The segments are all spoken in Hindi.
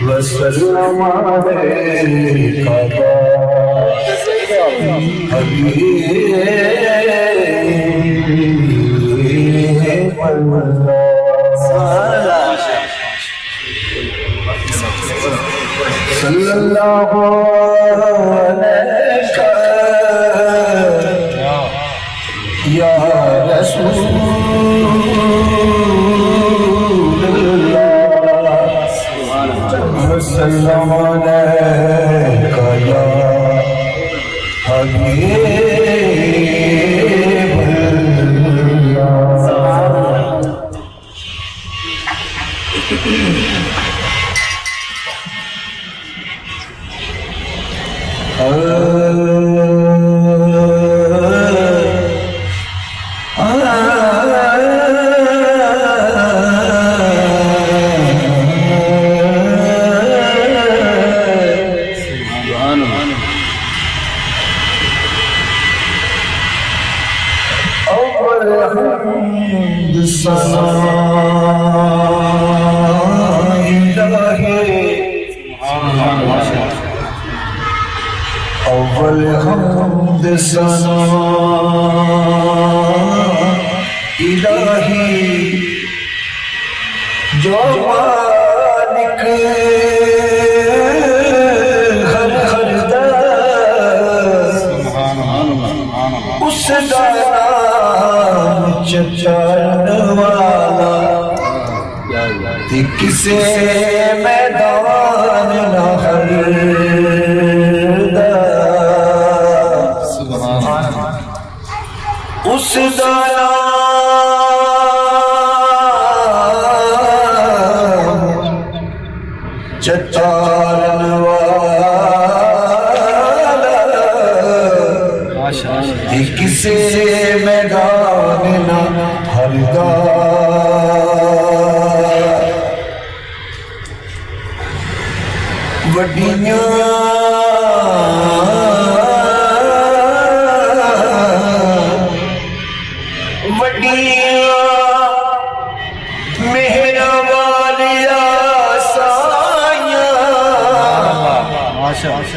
वसल्लम अलैका सल्लल्लाहु अलैका या रसूलल्लाह वसल्लम अलैका या अव्वल हम्द सना इलाही जो मालिक हर हर दर उस नाम चरण वाला किसे मैदान न हर उस चट्टान वाला किसे मैदान न हरदा वड्डियां मेहरा वालिया साया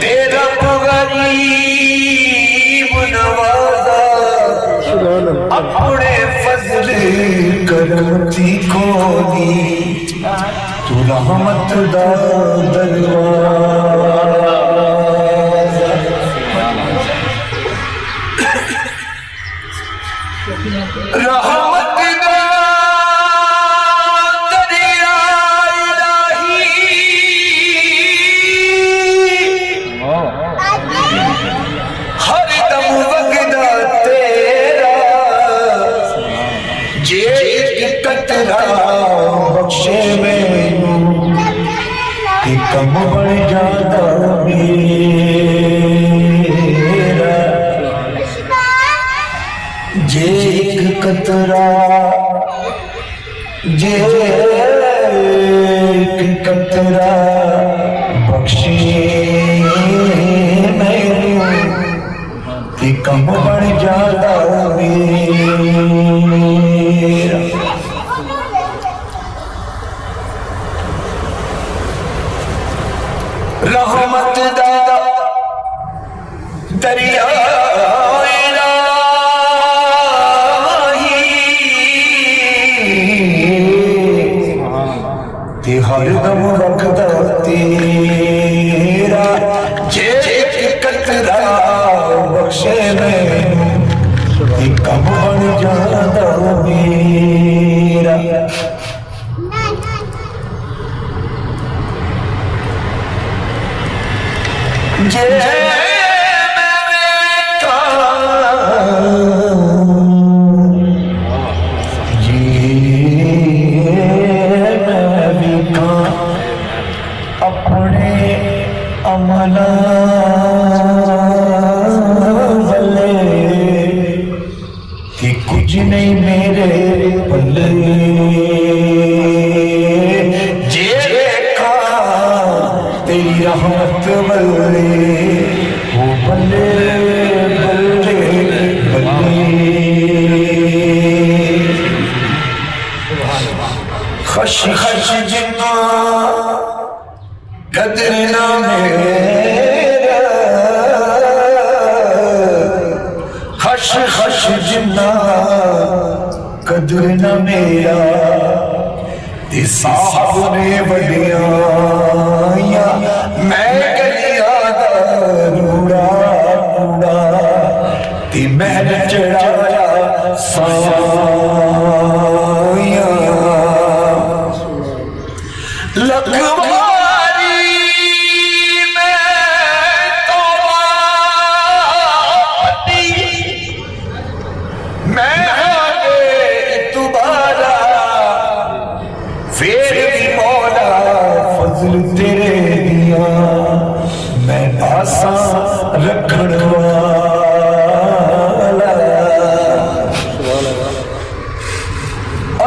तेरा गरीब नवाजा अपने फजल करती खोली तू रहमत दा दरवाजा रहमत दा दरिया इलाही हर दम वगदा तेरा जे एक कतरा बख्शे मैनू कि कम बढ़ जाता मेरा जे एक कतरा जे एक कतरा बख्शे मैनू कि कम बढ़ जाता मेरा रहमत दा दरिया इलाही हर दम रखदा तेरा जे एक कतरा बख्शे मैनू कम बन जाता मेरा जे अपने अमला वाले कि कुछ नहीं मेरे पल्ले जे देखा तेरी रहमत वाले वो बल्ले बल्ले बल्ले खश खश जिन्ना कदर ना मेरा खश खश जिन्ना कदर ना मेरा ते साहब ने वडिया मैं गलिया दा रूड़ा कूड़ा ते महल चढ़ाया साया लखवारी में तौबा पटी मैं आगे दोबारा फिर भी मौला फजल तेरे दिया मैं आसा रखण वाला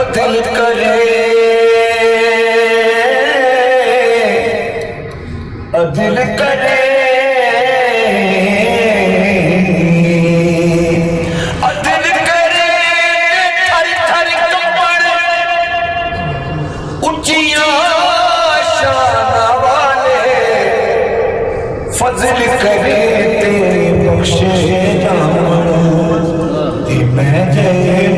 अदल करे अदल करे अदल करे थर थर कंपण ऊंचियां शाना वाले फजल करे तेरे बख्शे जान ते मैं जय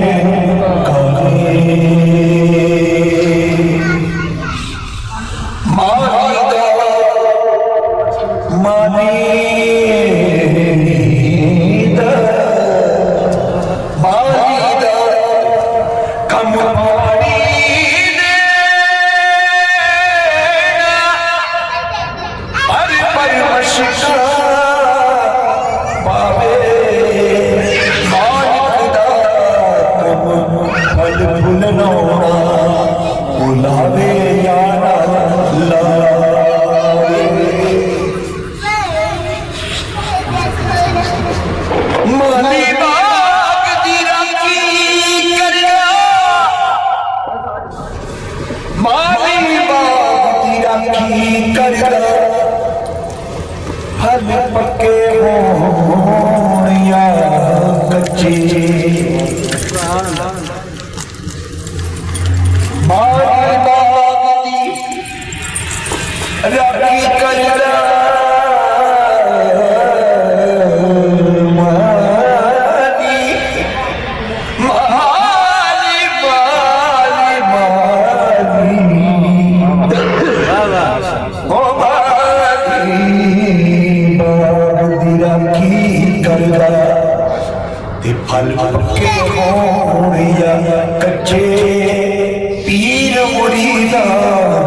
फल पक्के हों या कच्चे बाग दी राखी करदा माली माली माली माली ओ राखी करदा ते फल पक्के होण या कच्चे पीर मुरीदा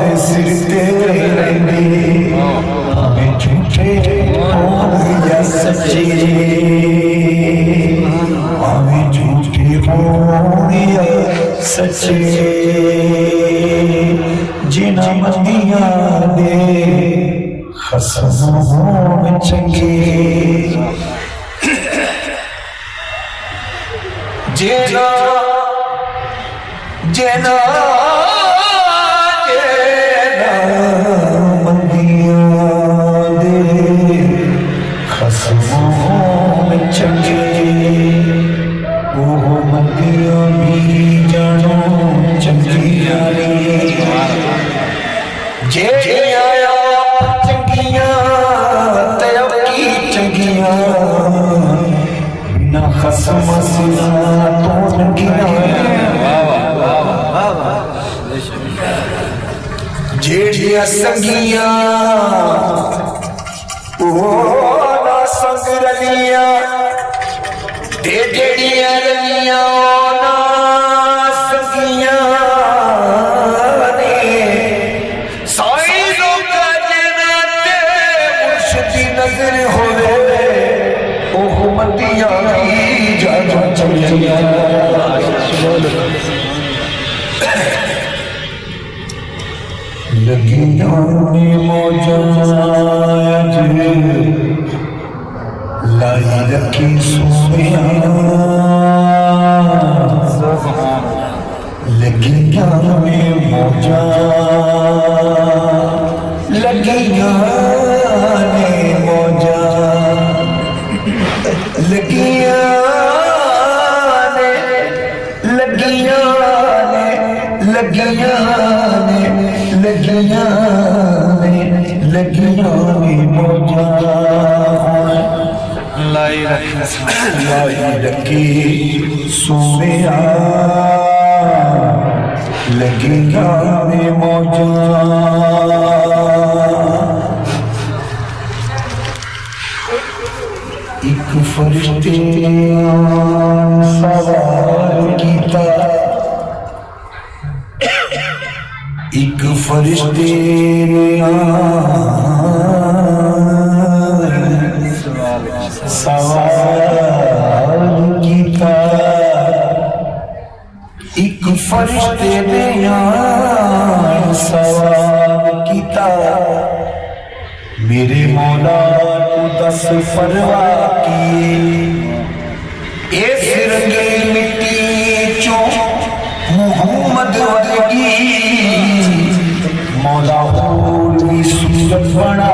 दे सिर ते रहिंदे भावें झूठे होण या सच्चे भावें झूठे होण या सच्चे जिन्हां मंदियां दे खसम होण चंगे जेना जेना जेना मंदियां दे खसम होण चंगे ओह मंदियां भी जानो चंगियां ने जे आया बिना खसम सिला तो नंगिया जेड़िया संगिया ओ ना संग रलिया ते जेड़िया रलिया ना संगिया ने साई लोग जनाते मुर्शिदी नजर होवे ओह मंदियां जाना चलिया लगियां ने मौजां लाई रखी सोनिया लगियां ने मौजां लगियां ने मौजां लगियां ने लगियां ने लगियां ने लगियां ने लगियां ने मौजा लाई रखी लाई रखी सोने लगियां ने मौजा एक फरिश्ते सवाल कीता एक फरिश्ते ने सवाल कीता एक फरिश्ते ने सवाल कीता मेरे मौला तू दस परवाह की इस रंगी मिट्टी चो मुहम्मद वर्गी मौला और भी सूरत बना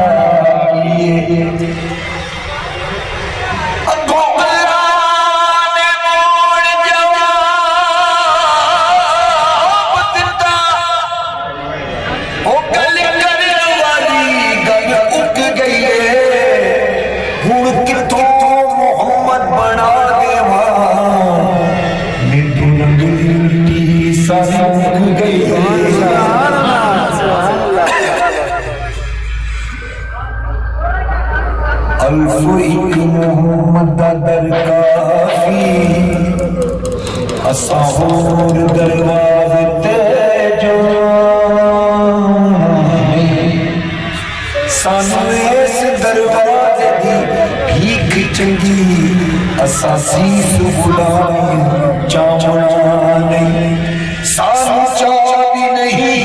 अल्फुइक मोहम्मद दर काफी असाहूर दरवाज़े तेजो सानू इस दरवाज़े दी भीख चंगी असासीस गुलामी चावना नहीं सानू चाहती नहीं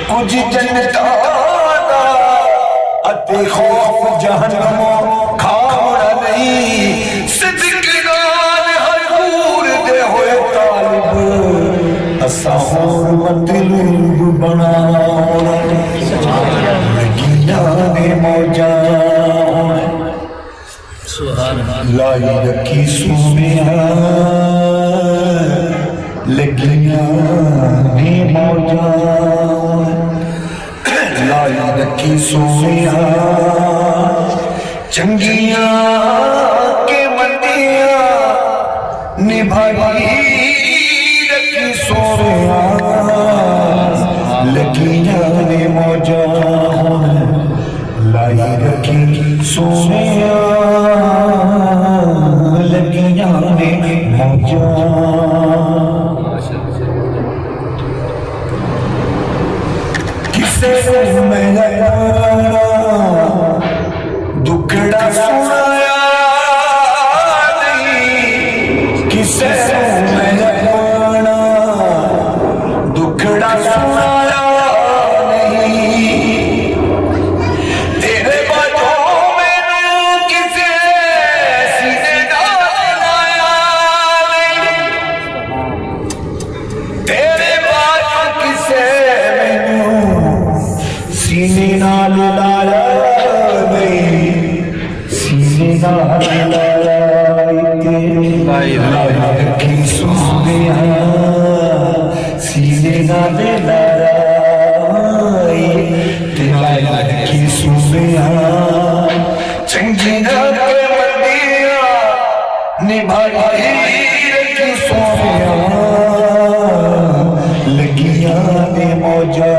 कुछ जन्नता अते खौफ जहन्नम खाना नहीं सिद्दीक नाल हर हूर दे होए तालिब असा होर मतलूब बनाना लगियां ने मौजा लाई रखी सोनिया लगियां ने मौजा लाई रखी सोनिया चंगिया के मंदिया निभाई रखी सोनिया लगियां ने मौजा लाई रखी सोनिया लगियां ने मौजा मैं दुखड़ा सुनाया नहीं किसे मैं दुखड़ा सुनाया नहीं तेरे बातों में किसे सीने लाया नहीं तेरे बातों किसे सीने नाल लाया नहीं सीने नाल लाया रखी सोने सीने नाल लाया रखी सोने चंगी मंदिया निभाई रखी सोने लगियां ने मौजा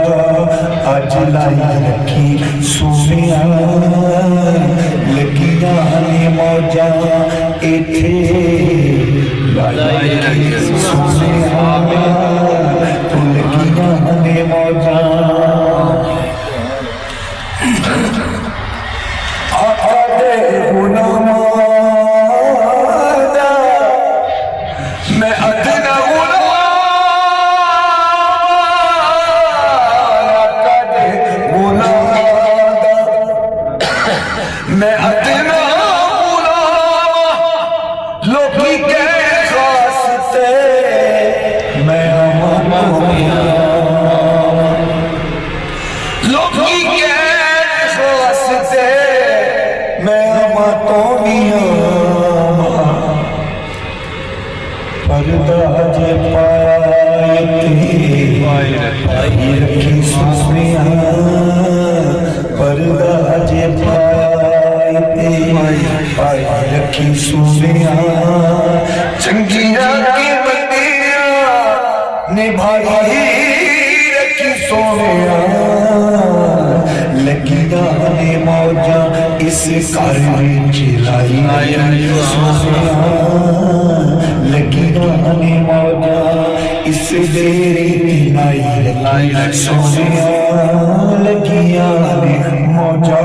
अज लाई रखी सोनिया लगियां ने मौजा इथे लाई रखी सोनिया तू लगियां ने मौजा आदे गुलामा मैं अदना मैं अदना लोकी के खासते मैं लोकी के खासते मैं तो पर्दा जे पाया रखी सोनिया पर्दा पाई रखी सोनिया चंगिया की बंदिया निभाई रखी सोनिया लगिया ने मौजा इस घर विच लाई सोनिया लगिया ने मौजा इस डेरे दी लाई सोनिया लगिया ने मौजा